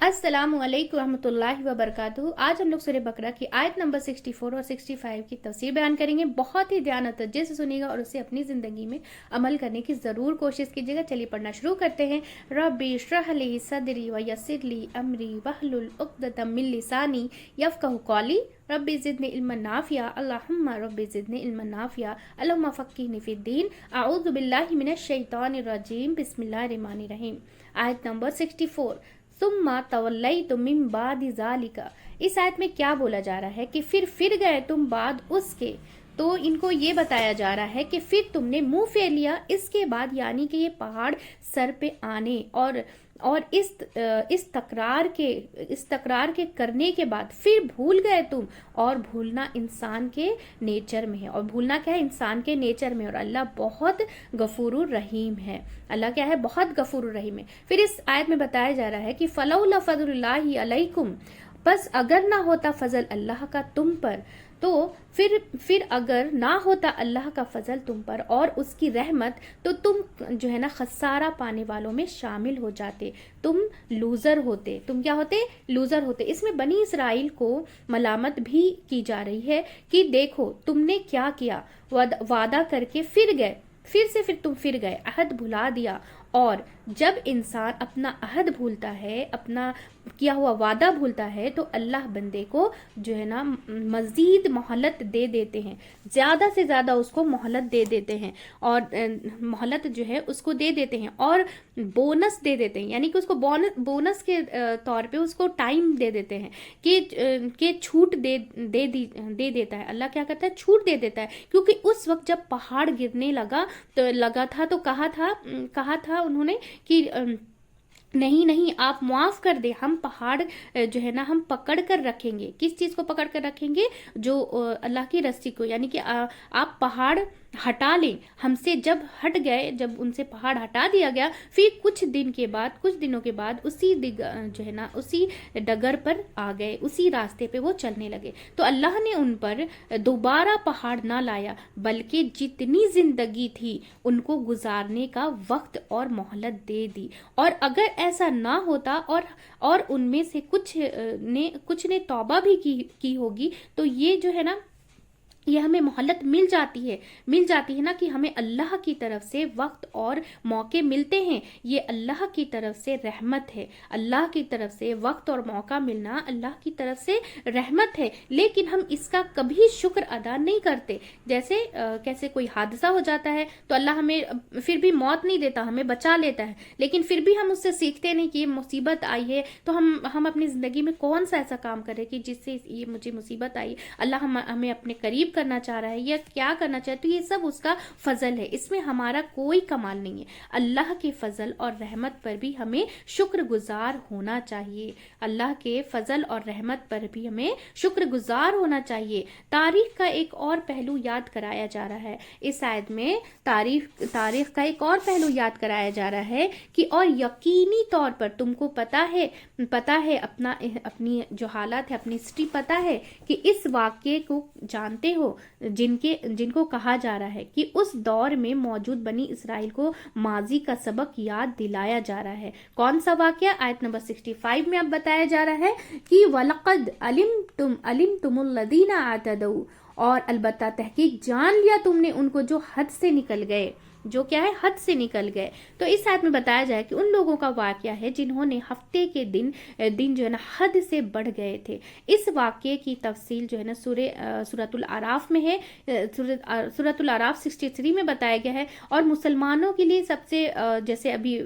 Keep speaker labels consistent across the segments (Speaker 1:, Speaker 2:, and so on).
Speaker 1: अस्सलामु अलैकुम रहमतुल्लाहि व बरकातुहू। आज हम लोग सूरह बकरा की आयत नंबर 64 और 65 की तफसीर बयान करेंगे। बहुत ही ध्यान और तवज्जो से सुनिएगा और उसे अपनी ज़िंदगी में अमल करने की ज़रूर कोशिश कीजिएगा। चलिए पढ़ना शुरू करते हैं। रब्बी इश्रह ली सदरी व यस्सिर ली अमरी वहलुल उक़दतम मिन लिसानी यफ़क़हू क़ौली रब्बी ज़िदनी इल्मन नाफ़िया अल्लाहुम्मा रब्बी ज़िदनी इल्मन नाफ़िया अल्लाहुम्मा फ़क़्क़िहनी फ़िद्दीन अऊज़ु बिल्लाहि मिनश शैतानिर रजीम बिस्मिल्लाहिर रहमानिर रहीम। आयत नंबर 64। सुम्मा तवल्लैतुम मिन बादि ज़ालिका। इस आयत में क्या बोला जा रहा है कि फिर गए तुम बाद उसके। तो इनको ये बताया जा रहा है कि फिर तुमने मुंह फेर लिया इसके बाद, यानी कि ये पहाड़ सर पे आने और इस तकरार के करने के बाद फिर भूल गए तुम। और भूलना इंसान के नेचर में है, और भूलना क्या है, इंसान के नेचर में। और अल्लाह बहुत गफूरुर रहीम है। अल्लाह क्या है, बहुत गफूरुर रहीम है। फिर इस आयत में बताया जा रहा है कि फलौला फज़लुल्लाहि अलैकुम, बस अगर ना होता फजल अल्लाह का तुम पर, तो फिर अगर ना होता अल्लाह का फजल तुम पर और उसकी रहमत, तो तुम जो है ना खसारा पाने वालों में शामिल हो जाते, तुम लूजर होते। तुम क्या होते, लूजर होते। इसमें बनी इसराइल को मलामत भी की जा रही है कि देखो तुमने क्या किया, वादा करके फिर गए, फिर तुम फिर गए, अहद भुला दिया। और जब इंसान अपना अहद भूलता है, अपना किया हुआ वादा भूलता है, तो अल्लाह बंदे को जो है ना मजीद मोहलत दे देते हैं, ज़्यादा से ज़्यादा उसको मोहलत दे देते हैं। और मोहलत जो है उसको दे देते हैं और बोनस दे देते हैं, यानी कि उसको बोनस के तौर पे उसको टाइम दे देते हैं कि छूट दे देता है। अल्लाह क्या करता है, छूट दे देता है। क्योंकि उस वक्त जब पहाड़ गिरने लगा था तो कहा था उन्होंने कि नहीं आप माफ कर दे, हम पहाड़ जो है ना हम पकड़ कर रखेंगे। किस चीज को पकड़ कर रखेंगे, जो अल्लाह की रस्सी को, यानी कि आप पहाड़ हटा लें हमसे। जब हट गए, जब उनसे पहाड़ हटा दिया गया, फिर कुछ दिनों के बाद उसी जो है ना उसी डगर पर आ गए, उसी रास्ते पे वो चलने लगे। तो अल्लाह ने उन पर दोबारा पहाड़ ना लाया, बल्कि जितनी जिंदगी थी उनको गुजारने का वक्त और मोहलत दे दी। और अगर ऐसा ना होता और उनमें से कुछ ने तौबा भी की होगी, तो ये जो है ना ये हमें मोहलत मिल जाती है ना, कि हमें अल्लाह की तरफ से वक्त और मौके मिलते हैं। ये अल्लाह की तरफ से रहमत है। अल्लाह की तरफ से वक्त और मौका मिलना अल्लाह की तरफ से रहमत है। लेकिन हम इसका कभी शुक्र अदा नहीं करते। जैसे कैसे कोई हादसा हो जाता है तो अल्लाह हमें फिर भी मौत नहीं देता, हमें बचा लेता है, लेकिन फिर भी हम उससे सीखते नहीं कि ये मुसीबत आई है, तो हम अपनी ज़िंदगी में कौन सा ऐसा काम करें कि जिससे ये मुझे मुसीबत आई, अल्लाह हमें अपने करीब करना चाह रहा है या क्या करना चाहे, तो ये सब उसका फजल है। इसमें हमारा कोई कमाल नहीं है। अल्लाह के फजल और रहमत पर भी हमें शुक्रगुजार होना चाहिए। अल्लाह के फजल और रहमत पर भी हमें शुक्रगुजार होना चाहिए। तारीख का एक और पहलू याद कराया जा रहा है इस आयत में। तारीख का एक और पहलू याद कराया जा रहा है कि और यकीनी तौर पर तुमको पता है अपनी जो हालत है, अपनी हिस्ट्री पता है कि इस वाक्य को जानते हो, जिनको कहा जा रहा है कि उस दौर में मौजूद बनी इसराइल को माजी का सबक याद दिलाया जा रहा है। कौन सा वाक्य, आयत नंबर 65 में अब बताया जा रहा है कि वलक़द अलिमतुमुल लदीना आतदऊ, और अलबत्ता तहकीक जान लिया तुमने उनको जो हद से निकल गए, जो क्या है, हद से निकल गए। तो इस आयत में बताया जाए कि उन लोगों का वाक़या है जिन्होंने हफ्ते के दिन जो है ना हद से बढ़ गए थे। इस वाक़ये की तफसील जो है ना सूरतुल आराफ में है। सूरतुल आराफ 63 में बताया गया है। और मुसलमानों के लिए सबसे जैसे अभी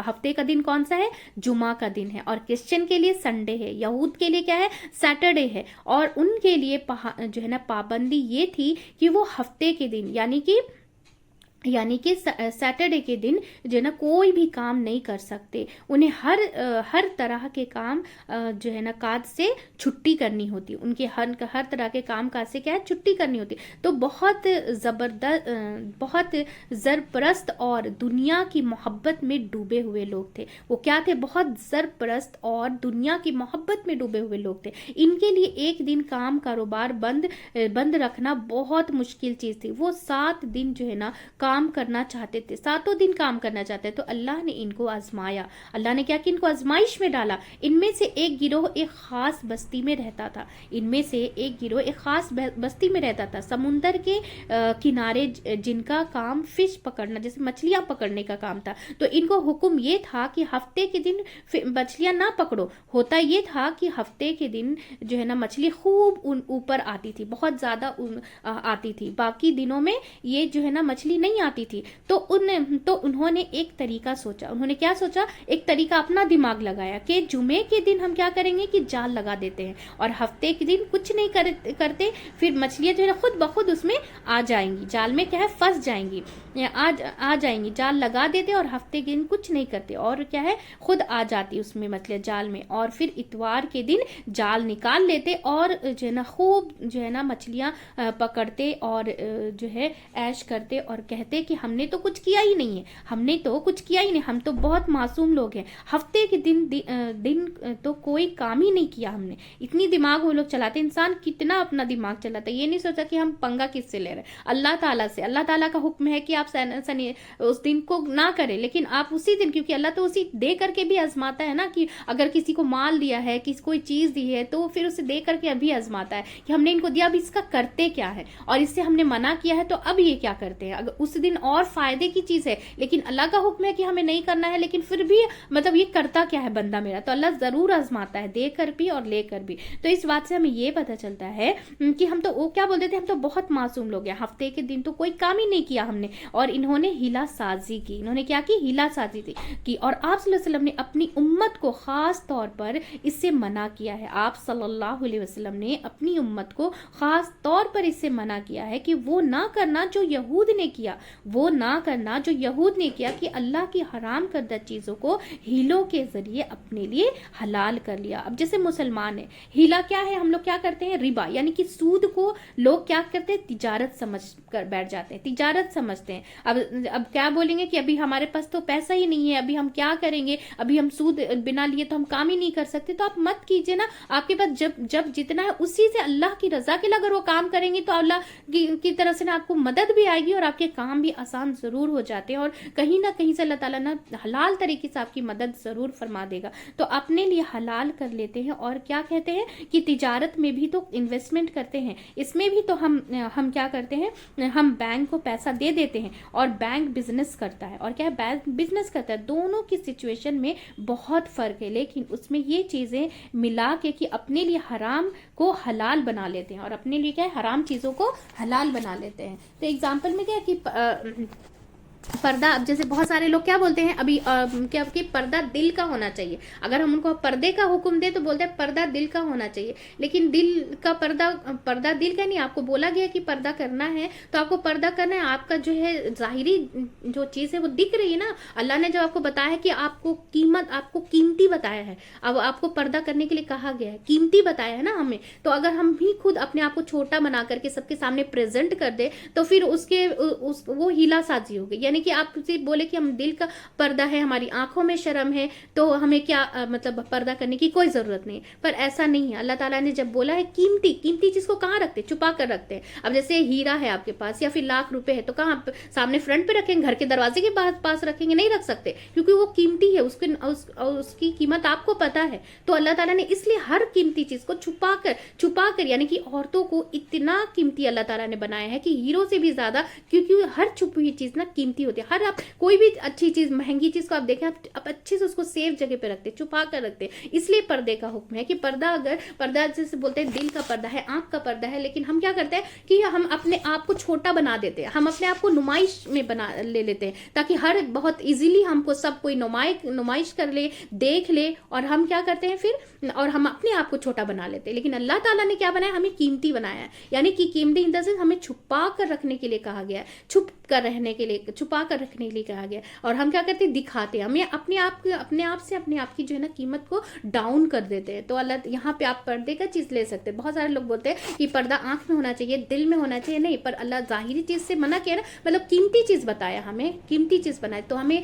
Speaker 1: हफ्ते का दिन कौन सा है, जुमा का दिन है, और क्रिश्चियन के लिए संडे है, यहूद के लिए क्या है, सैटरडे है। और उनके लिए जो है ना पाबंदी ये थी कि वो हफ्ते के दिन यानी कि सैटरडे के दिन जो है ना कोई भी काम नहीं कर सकते। उन्हें हर तरह के काम जो है ना काज से छुट्टी करनी होती, उनके हर तरह के काम काज से क्या है, छुट्टी करनी होती। तो बहुत ज़बरदस्त, बहुत ज़रपरस्त और दुनिया की मोहब्बत में डूबे हुए लोग थे। वो क्या थे, बहुत ज़रपरस्त और दुनिया की मोहब्बत में डूबे हुए लोग थे। इनके लिए एक दिन काम कारोबार बंद रखना बहुत मुश्किल चीज़ थी। वो 7 दिन जो है ना काम करना चाहते थे, 7 दिन काम करना चाहते, तो अल्लाह ने इनको आजमाया। अल्लाह ने क्या कि इनको आजमाइश में डाला। इनमें से एक गिरोह एक खास बस्ती में रहता था, इनमें से एक गिरोह एक खास बस्ती में रहता था, समुंदर के किनारे, जिनका काम फिश पकड़ना, जैसे मछलियां पकड़ने का काम था। तो इनको हुक्म ये था कि हफ्ते के दिन मछलियां ना पकड़ो। होता ये था कि हफ्ते के दिन जो है ना मछली खूब ऊपर आती थी, बहुत ज्यादा आती थी, बाकी दिनों में ये जो है ना मछली नहीं आती थी। तो उन्होंने एक तरीका सोचा। उन्होंने क्या सोचा? एक तरीका अपना दिमाग लगाया कि जुमे के दिन हम क्या करेंगे कि जाल लगा देते हैं, और हफ्ते के दिन कुछ नहीं करते, फिर मछलियां जो है ना खुद ब खुद उसमें आ जाएंगी, जाल में क्या है फंस जाएंगी, आ जाएंगी। जाल लगा देते और हफ्ते के दिन कुछ नहीं करते, और क्या है खुद आ जाती उसमें मछलियां जाल में, और फिर इतवार के दिन जाल निकाल लेते और जो है ना खूब जो है ना मछलियां पकड़ते और जो है ऐश करते और कहते कि हमने तो कुछ किया ही नहीं है, हमने तो कुछ किया ही नहीं, हम तो बहुत मासूम लोग हैं, हफ्ते के दिन तो कोई काम ही नहीं किया हमने। इतनी दिमाग वो लोग चलाते। इंसान कितना अपना दिमाग चलाता है, ये नहीं सोचा कि हम पंगा किससे ले रहे हैं, अल्लाह ताला से। अल्लाह ताला का हुक्म है कि आप उस दिन को ना करें, लेकिन आप उसी दिन, क्योंकि अल्लाह तो उसी दे करके भी आजमाता है ना, कि अगर किसी को माल दिया है, किसी कोई चीज दी है, तो फिर उसे दे करके अभी आजमाता है कि हमने इनको दिया, अभी इसका करते क्या है, और इससे हमने मना किया है तो अब ये क्या करते हैं। अगर उस दिन और फायदे की चीज है, लेकिन अल्लाह का हुक्म है कि हमें नहीं करना है, लेकिन फिर भी मतलब ये करता क्या है बंदा मेरा, तो अल्लाह जरूर आजमाता है, देकर भी और लेकर भी। तो इस बात से हमें ये पता चलता है कि हम तो वो क्या बोलते थे, हम तो बहुत मासूम लोग हैं, हफ्ते के दिन तो कोई काम ही नहीं किया हमने, और इन्होंने हिला साजी की। इन्होंने क्या की? हिला साजी की। और आप सल्लल्लाहु अलैहि वसल्लम ने अपनी उम्मत को खास तौर पर इससे मना किया है। आप सल्लल्लाहु अलैहि वसल्लम ने अपनी उम्मत को खास तौर पर इससे मना किया है कि वो ना करना जो यहूद ने किया, वो ना करना जो यहूद ने किया, कि अल्लाह की हराम करदा चीजों को हीलों के जरिए अपने लिए हलाल कर लिया। अब जैसे मुसलमान है, हीला क्या है? हम लोग क्या करते हैं? रिबा, यानी कि सूद को लोग क्या करते हैं? तिजारत समझ कर बैठ जाते हैं, तिजारत समझते हैं। अब क्या बोलेंगे कि अभी हमारे पास तो पैसा ही नहीं है, अभी हम क्या करेंगे, अभी हम सूद बिना लिए तो हम काम ही नहीं कर सकते। तो आप मत कीजिए ना, आपके पास जब जितना है उसी से अल्लाह की रजा के लिए अगर वो काम करेंगे तो अल्लाह की तरफ से ना आपको मदद भी आएगी और आपके काम भी आसान जरूर हो जाते हैं, और कहीं ना कहीं से अल्लाह ताला ना हलाल तरीके से आपकी मदद जरूर फरमा देगा। तो अपने लिए हलाल कर लेते हैं, और क्या कहते हैं कि तिजारत में भी तो इन्वेस्टमेंट करते हैं, इसमें भी तो हम क्या करते हैं, हम बैंक को पैसा दे देते हैं और बैंक बिजनेस करता है, और क्या है बैंक बिजनेस करता है। दोनों की सिचुएशन में बहुत फर्क है, लेकिन उसमें ये चीजें मिला के कि अपने लिए हराम को हलाल बना लेते हैं और अपने लिए क्या है हराम चीजों को हलाल बना लेते हैं। तो एग्जाम्पल में क्या है कि पर्दा, अब जैसे बहुत सारे लोग क्या बोलते हैं अभी क्या कि पर्दा दिल का होना चाहिए। अगर हम उनको पर्दे का हुक्म दे तो बोलते हैं पर्दा दिल का होना चाहिए, लेकिन दिल का पर्दा दिल का नहीं। आपको बोला गया कि पर्दा करना है तो आपको पर्दा करना है, आपका जो है जाहिरी जो चीज है वो दिख रही है ना। अल्लाह ने जब आपको बताया है कि आपको कीमती बताया है, अब आपको पर्दा करने के लिए कहा गया है, कीमती बताया है ना हमें। तो अगर हम भी खुद अपने आप को छोटा बना करके सबके सामने प्रेजेंट कर दे तो फिर वो हीला साजी होगी। यानी कि आप बोले कि हम दिल का पर्दा है, हमारी आंखों में शर्म है, तो हमें क्या मतलब पर्दा करने की कोई जरूरत नहीं। पर ऐसा नहीं है। अल्लाह ताला ने जब बोला है कीमती चीज को कहाँ रखते? छुपा कर रखते हैं। अब जैसे हीरा है आपके पास या फिर लाख रुपए है तो कहाँ सामने फ्रंट पे रखेंगे? घर के दरवाजे के पास रखेंगे? नहीं रख सकते, क्योंकि वो कीमती है, उसकी कीमत आपको पता है। तो अल्लाह ताला ने इसलिए हर कीमती चीज को छुपा कर यानी कि औरतों को इतना कीमती अल्लाह ताला ने बनाया है कि हीरो से भी ज्यादा, क्योंकि हर छुपी हुई चीज ना कीमती होती है। हर आप कोई भी अच्छी चीज, महंगी चीज को आप देखें, आप अच्छे से उसको सेफ जगह पे रखते, छुपा कर रखते। इसलिए पर्दे का हुक्म है कि पर्दा जैसे बोलते हैं दिल का पर्दा है, आंख का पर्दा है, लेकिन हम क्या करते हैं कि हम अपने आप को छोटा बना देते हैं, हम अपने आप को नुमाइश में ले लेते हैं, ताकि हर बहुत इजीली हमको सब कोई नुमाइश कर ले, देख ले, और हम क्या करते हैं फिर, और हम अपने आप को छोटा बना लेते हैं। लेकिन अल्लाह ताला ने क्या बनाया? हमें कीमती बनाया है, यानी कि कीमती इन द सेंस हमें छुपा कर रखने के लिए कहा गया है, छुप छुपा कर रखने के लिए कहा गया। और हम क्या करते हैं, दिखाते हैं, हमें अपने आप की जो है ना कीमत को डाउन कर देते हैं। तो अल्लाह यहाँ पे आप पर्दे का चीज़ ले सकते हैं। बहुत सारे लोग बोलते हैं कि पर्दा आंख में होना चाहिए, दिल में होना चाहिए, नहीं, पर अल्लाह ज़ाहिरी चीज़ से मना किया ना, मतलब कीमती चीज़ बताया, हमें कीमती चीज़ बनाए। तो हमें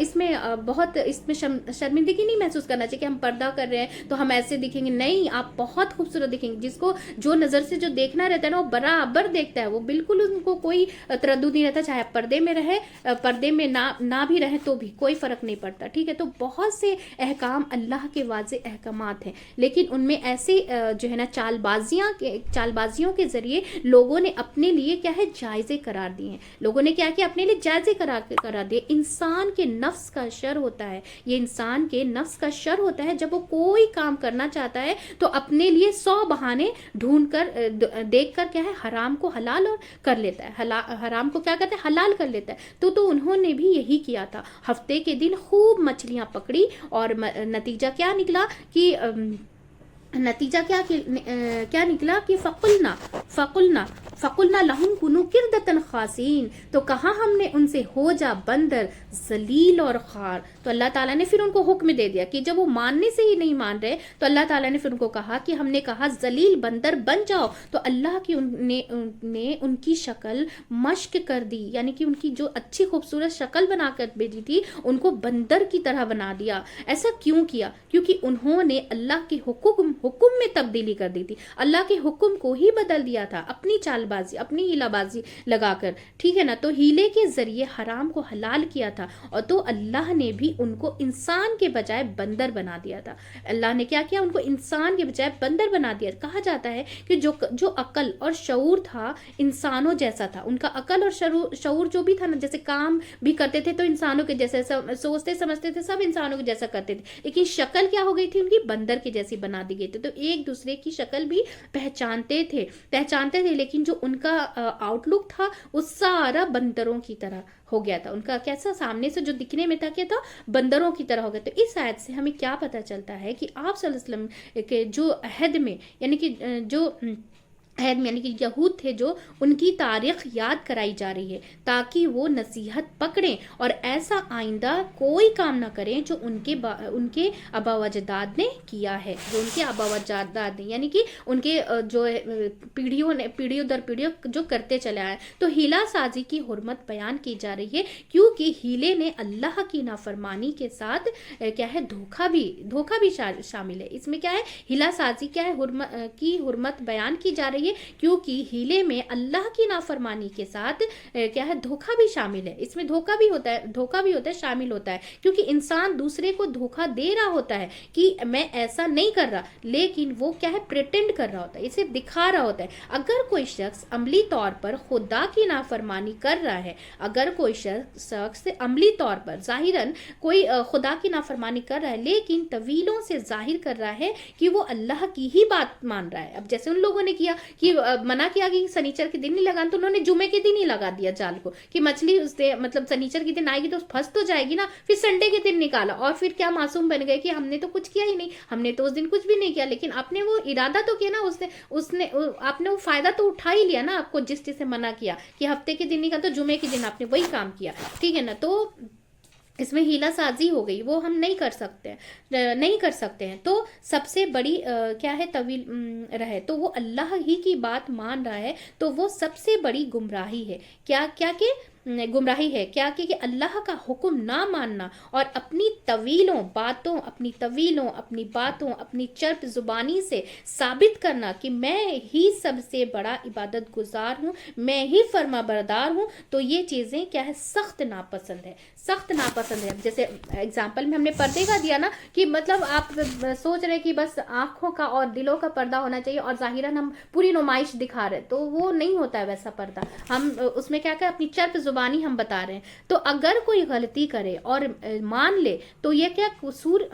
Speaker 1: इसमें बहुत इसमें शर्मिंदगी नहीं महसूस करना चाहिए कि हम पर्दा कर रहे हैं तो हम ऐसे दिखेंगे, नहीं, आप बहुत खूबसूरत दिखेंगे। जिसको जो नज़र से जो देखना रहता है ना, वो बराबर देखता है, वो बिल्कुल उनको कोई तरद्दुद नहीं रहता, चाहे आप पर्दे में रहे, पर्दे में ना भी रहे तो भी कोई फ़र्क नहीं पड़ता, ठीक है। तो बहुत से अहकाम अल्लाह के वाज़े अहकामात हैं, लेकिन उनमें ऐसे जो है ना चालबाजियों के ज़रिए लोगों ने अपने लिए क्या है, जायज़े करार दिए हैं। लोगों ने क्या किया, अपने लिए जायज़े करार दिए। इंसान के नफ्स का शर होता है, ये इंसान के नफ्स का शर होता है। जब वो कोई काम करना चाहता है तो अपने लिए 100 बहाने ढूंढ कर देख कर क्या है, हराम को हलाल और कर लेता है, हराम को क्या कहते हैं, हलाल कर लेता है। तो उन्होंने भी यही किया था। हफ्ते के दिन खूब मछलियां पकड़ी और नतीजा क्या निकला कि क्या निकला कि फकुलना लहुम कुनू किरदतन खासीन, तो कहा हमने उनसे हो जा बंदर जलील और खार। तो अल्लाह ताला ने फिर उनको हुक्म दे दिया कि जब वो मानने से ही नहीं मान रहे तो अल्लाह ताला ने फिर उनको कहा कि हमने कहा जलील बंदर बन जाओ। तो अल्लाह की ने उनकी शक्ल मश्क कर दी, यानी कि उनकी जो अच्छी खूबसूरत शक्ल बना कर भेजी थी उनको बंदर की तरह बना दिया। ऐसा क्यों किया? क्योंकि उन्होंने अल्लाह के हुक्म में तब्दीली कर दी थी, अल्लाह के हुक्म को ही बदल दिया था अपनी चालबाजी, अपनी हीलाबाजी लगाकर, ठीक है ना। तो हीले के जरिए हराम को हलाल किया था, और तो अल्लाह ने भी उनको इंसान के बजाय बंदर बना दिया था। अल्लाह ने क्या किया, उनको इंसान के बजाय बंदर बना दिया। कहा जाता है कि जो अकल और शऊर था इंसानों जैसा था, उनका अकल और शऊर जो भी था ना, जैसे काम भी करते थे तो इंसानों के जैसे सोचते समझते थे, सब इंसानों के जैसा करते थे, लेकिन शक्ल क्या हो गई थी उनकी, बंदर की जैसी बना दी गई थी। तो एक दूसरे की शक्ल भी पहचानते थे, लेकिन जो उनका आउटलुक था वो सारा बंदरों की तरह हो गया था। उनका कैसा, सामने से जो दिखने में था क्या था, बंदरों की तरह हो गया। तो इस आयत से हमें क्या पता चलता है कि आप सल्लल्लाहु अलैहि वसल्लम के जो अहद में, यानी कि जो अहद में यानी कि यहूद थे, जो उनकी तारीख याद कराई जा रही है ताकि वो नसीहत पकड़ें और ऐसा आइंदा कोई काम ना करें जो उनके आबा व अजदाद ने किया है, जो उनके आबा व अजदाद ने, यानी कि उनके जो पीढ़ियों दर पीढ़ियों जो करते चले आए। तो हीला साजी की हुर्मत बयान की जा रही है, क्योंकि हीले में अल्लाह की नाफरमानी के साथ क्या है, धोखा भी शामिल है। इसमें क्या है, हीला साजी क्या है, हुर्मत बयान की जा रही है, क्योंकि हीले में अल्लाह की नाफरमानी के साथ क्या है, धोखा भी शामिल है। इसमें धोखा भी होता है, शामिल होता है, क्योंकि इंसान दूसरे को धोखा दे रहा होता है कि मैं ऐसा नहीं कर रहा, लेकिन वो क्या है, प्रिटेंड कर रहा होता है, इसे दिखा रहा होता है। अगर कोई शख्स अमली तौर पर खुदा की नाफरमानी कर रहा है, अगर कोई शख्स अमली तौर पर जाहिरन कोई खुदा की नाफरमानी कर रहा है, लेकिन तवीलों से जाहिर कर रहा है कि वो अल्लाह की ही बात मान रहा है। अब जैसे उन लोगों ने किया कि मना किया कि सनीचर के दिन नहीं लगाना, तो उन्होंने जुमे के दिन ही लगा दिया जाल को कि मछली उससे मतलब सनीचर के दिन आएगी तो फंस तो जाएगी ना। फिर संडे के दिन निकाला और फिर क्या मासूम बन गए कि हमने तो कुछ किया ही नहीं, हमने तो उस दिन कुछ भी नहीं किया, लेकिन आपने वो इरादा तो किया ना, उसने आपने वो फायदा तो उठा ही लिया ना। आपको जिस चीज से मना किया कि हफ्ते के दिन निकाल, तो जुमे के दिन आपने वही काम किया, ठीक है ना। तो इसमें हीला साजी हो गई, वो हम नहीं कर सकते हैं। तो सबसे बड़ी क्या है, तवील रहे तो वो अल्लाह ही की बात मान रहा है, तो वो सबसे बड़ी गुमराही है। क्या गुमराही है क्या कि अल्लाह का हुक्म ना मानना और अपनी बातों अपनी चर्प जुबानी से साबित करना कि मैं ही सबसे बड़ा इबादत गुजार हूँ, मैं ही फर्मा बरदार हूँ। तो ये चीज़ें क्या है, सख्त नापसंद है। जैसे एग्जाम्पल में हमने पर्दे का दिया ना कि मतलब आप सोच रहे कि बस आंखों का और दिलों का पर्दा होना चाहिए और जाहिरन हम पूरी नुमाइश दिखा रहे, तो वो नहीं होता है वैसा पर्दा। हम उसमें क्या अपनी चर्प जुबानी हम बता रहे हैं। तो अगर कोई गलती करे और मान ले तो ये क्या कसूर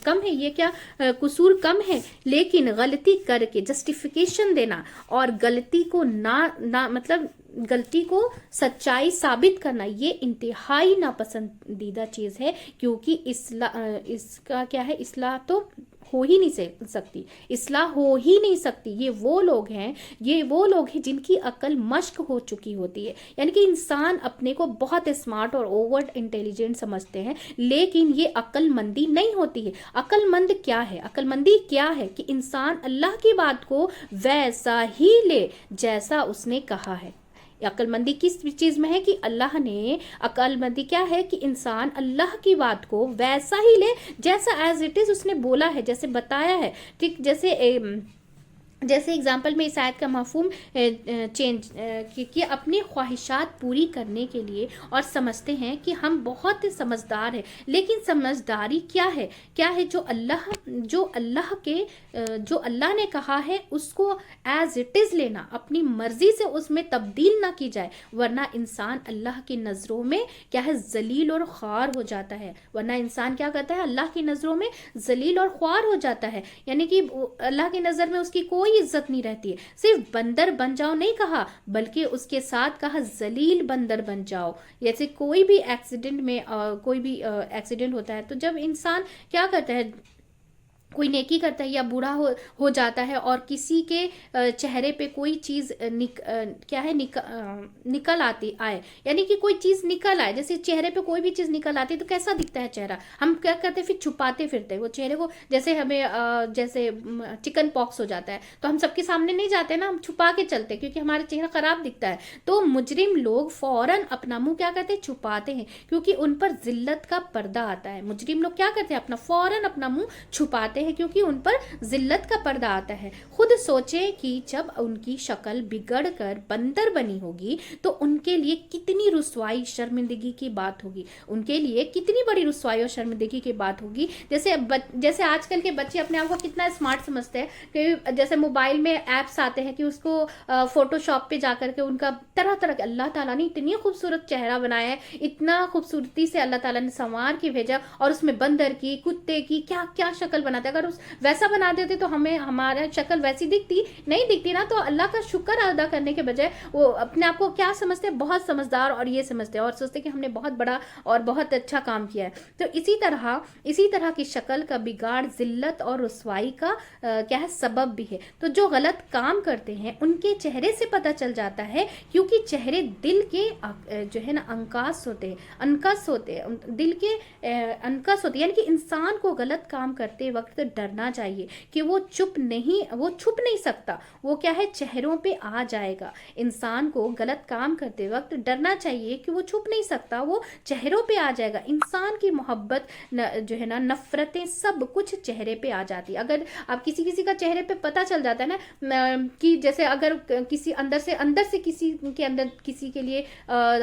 Speaker 1: कम है, ये क्या कसूर कम है। लेकिन गलती करके जस्टिफिकेशन देना और गलती को मतलब गलती को सच्चाई साबित करना, ये इंतहाई नापसंदीदा चीज़ है, क्योंकि इसका क्या है, इस्लाह तो हो ही नहीं सकती, इस्लाह हो ही नहीं सकती। ये वो लोग हैं जिनकी अकल मश्क हो चुकी होती है। यानी कि इंसान अपने को बहुत स्मार्ट और ओवर इंटेलिजेंट समझते हैं, लेकिन ये अक्लमंदी नहीं होती है। अक्लमंद क्या है? अक्लमंदी क्या है कि इंसान अल्लाह की बात को वैसा ही ले जैसा उसने कहा है। अक्लमंदी किस चीज में है कि अल्लाह ने, अक्लमंदी क्या है कि इंसान अल्लाह की बात को वैसा ही ले जैसा एज इट इज उसने बोला है, जैसे बताया है। ठीक, जैसे एग्जाम्पल में इस आयत का मफहूम चेंज कि अपनी ख्वाहिशात पूरी करने के लिए और समझते हैं कि हम बहुत समझदार हैं, लेकिन समझदारी क्या है? जो अल्लाह ने कहा है उसको एज इट इज़ लेना, अपनी मर्जी से उसमें तब्दील ना की जाए, वरना इंसान अल्लाह की नज़रों में क्या है? जलील और ख्वार हो जाता है। वरना इंसान क्या करता है? अल्लाह की नज़रों में जलील और ख्वार हो जाता है। यानी कि अल्लाह की नज़र में उसकी कोई इज्जत नहीं रहती है। सिर्फ बंदर बन जाओ नहीं कहा, बल्कि उसके साथ कहा जलील बंदर बन जाओ। जैसे कोई भी एक्सीडेंट होता है, तो जब इंसान क्या करता है, कोई नेकी करता है या बूढ़ा हो जाता है और किसी के चेहरे पे कोई चीज़ निकल आए, यानी कि कोई चीज़ निकल आए, जैसे चेहरे पे कोई भी चीज़ निकल आती है तो कैसा दिखता है चेहरा? हम क्या करते हैं? फिर छुपाते फिरते हैं वो चेहरे को। जैसे हमें जैसे चिकन पॉक्स हो जाता है तो हम सबके सामने नहीं जाते ना, हम छुपा के चलते हैं क्योंकि हमारा चेहरा खराब दिखता है। तो मुजरिम लोग फौरन अपना मुंह क्या करते हैं? छुपाते हैं, क्योंकि उन पर जिल्लत का पर्दा आता है। मुजरिम लोग क्या करते हैं? फौरन अपना मुंह छुपाते हैं, क्योंकि उन पर जिल्लत का पर्दा आता है। खुद सोचें कि जब उनकी शक्ल बिगड़कर बंदर बनी होगी तो उनके लिए कितनी रुसवाई शर्मिंदगी की बात होगी, उनके लिए कितनी बड़ी रुसवाई और शर्मिंदगी की बात होगी। जैसे आजकल के बच्चे अपने आप को कितना स्मार्ट समझते हैं कि जैसे मोबाइल में ऐप्स आते हैं कि उसको फोटोशॉप पे जाकर के उनका तरह तरह के, अल्लाह ताला ने इतनी खूबसूरत चेहरा बनाया है, इतना खूबसूरती से अल्लाह ताला ने संवार के भेजा, और उसमें बंदर की, कुत्ते की क्या क्या शक्ल बनाता है। अगर उस वैसा बना देते तो हमें हमारा शक्ल वैसी नहीं दिखती ना, तो अल्लाह का शुक्र अदा करने के बजाय वो अपने आप को क्या समझते हैं? बहुत समझदार, और ये समझते हैं और सोचते हैं कि हमने बहुत बड़ा और बहुत अच्छा काम किया है। तो इसी तरह की शक्ल का बिगाड़ जिल्लत और रुसवाई का क्या है? सबब भी है। तो जो गलत काम करते हैं उनके चेहरे से पता चल जाता है, क्योंकि चेहरे दिल के जो है ना अनकास होते हैं, दिल के अनकस होते हैं। यानी कि इंसान को गलत काम करते वक्त डरना चाहिए कि वो छुप नहीं सकता, वो क्या है? चेहरों पे आ जाएगा। इंसान को गलत काम करते वक्त डरना चाहिए कि वो छुप नहीं सकता, वो चेहरों पे आ जाएगा। इंसान की मोहब्बत जो है ना, नफरतें, सब कुछ चेहरे पे आ जाती है। अगर आप किसी का चेहरे पे पता चल जाता है ना कि जैसे अगर किसी अंदर से किसी के लिए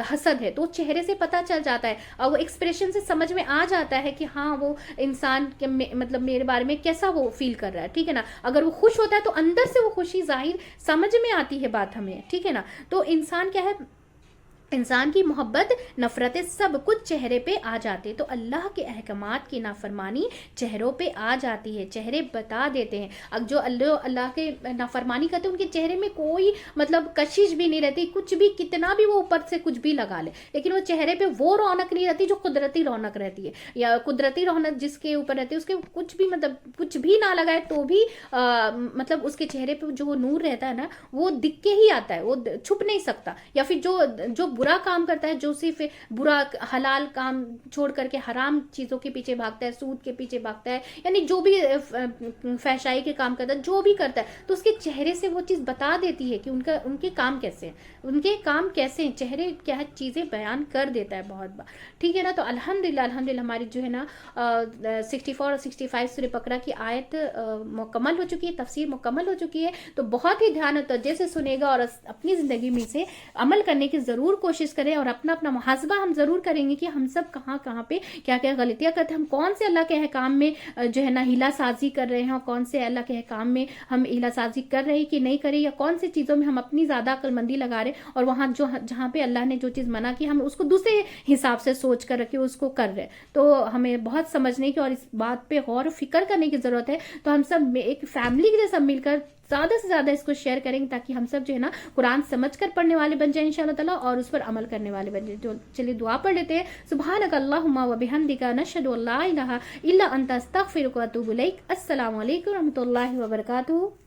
Speaker 1: हसद है, तो चेहरे से पता चल जाता है और वो एक्सप्रेशन से समझ में आ जाता है कि हाँ, वो इंसान के मतलब मेरे बारे में कैसा वो फील कर रहा है। ठीक है ना? अगर वो खुश होता है तो अंदर से वो खुशी जाहिर समझ में आती है बात हमें। ठीक है ना? तो इंसान क्या है? इंसान की मोहब्बत, नफरतें, सब कुछ चेहरे पे आ जाते। तो अल्लाह के अहकामात की नाफरमानी चेहरों पे आ जाती है, चेहरे बता देते हैं। अब जो अल्लाह के नाफरमानी करते हैं उनके चेहरे में कोई मतलब कशिश भी नहीं रहती, कुछ भी, कितना भी वो ऊपर से कुछ भी लगा ले, लेकिन वो चेहरे पे वो रौनक नहीं रहती जो कुदरती रौनक रहती है। या कुदरती रौनक जिसके ऊपर रहती है उसके कुछ भी मतलब कुछ भी ना लगाए तो भी मतलब उसके चेहरे पे जो नूर रहता है ना, वो दिख के ही आता है, वो छुप नहीं सकता। या फिर जो बुरा काम करता है, जो सिर्फ बुरा हलाल काम छोड़ करके हराम चीज़ों के पीछे भागता है, सूद के पीछे भागता है, यानी जो भी फहशाई के काम करता है, जो भी करता है, तो उसके चेहरे से वो चीज़ बता देती है कि उनके काम कैसे हैं। चेहरे क्या है? चीज़ें बयान कर देता है बहुत बार। ठीक है ना? तो अल्हम्दुलिल्लाह हमारी जो है ना 64 और 65 सूरह बकरा की आयत मुकम्मल हो चुकी है, तफसीर मुकम्मल हो चुकी है। तो बहुत ही ध्यान और तवज्जो से सुनेगा और अपनी ज़िंदगी में से अमल करने की ज़रूर कोशिश करें, और अपना मुहासबा हम ज़रूर करेंगे कि हम सब कहाँ पे क्या क्या गलतियाँ करते हैं, हम कौन से अल्लाह के अहकाम में जो है ना हिला साजी कर रहे हैं, और कौन से अल्लाह के अहकाम में हम हिला साजी कर रहे हैं कि नहीं करें, या कौन से चीज़ों में हम अपनी ज़्यादा अक्लमंदी लगा रहे हैं, और वहाँ जहाँ पे अल्लाह ने जो चीज़ मना की हम उसको दूसरे हिसाब से सोच कर रखे उसको कर रहे हैं। तो हमें बहुत समझने की और इस बात पे गौर फिक्र करने की ज़रूरत है। तो हम सब एक फैमिली के जैसा मिलकर ज़्यादा से ज़्यादा इसको शेयर करेंगे, ताकि हम सब जो है ना कुरान समझ कर पढ़ने वाले बन जाए इंशाअल्लाह ताला, और उस पर پر عمل کرنے والے بن جائیں. چلیے دعا پڑھ لیتے ہیں. سبحانک اللہم و بحمدک نشہد ان لا الہ الا انت استغفرک و اتوب الیک. السلام علیکم و رحمۃ اللہ وبرکاتہ.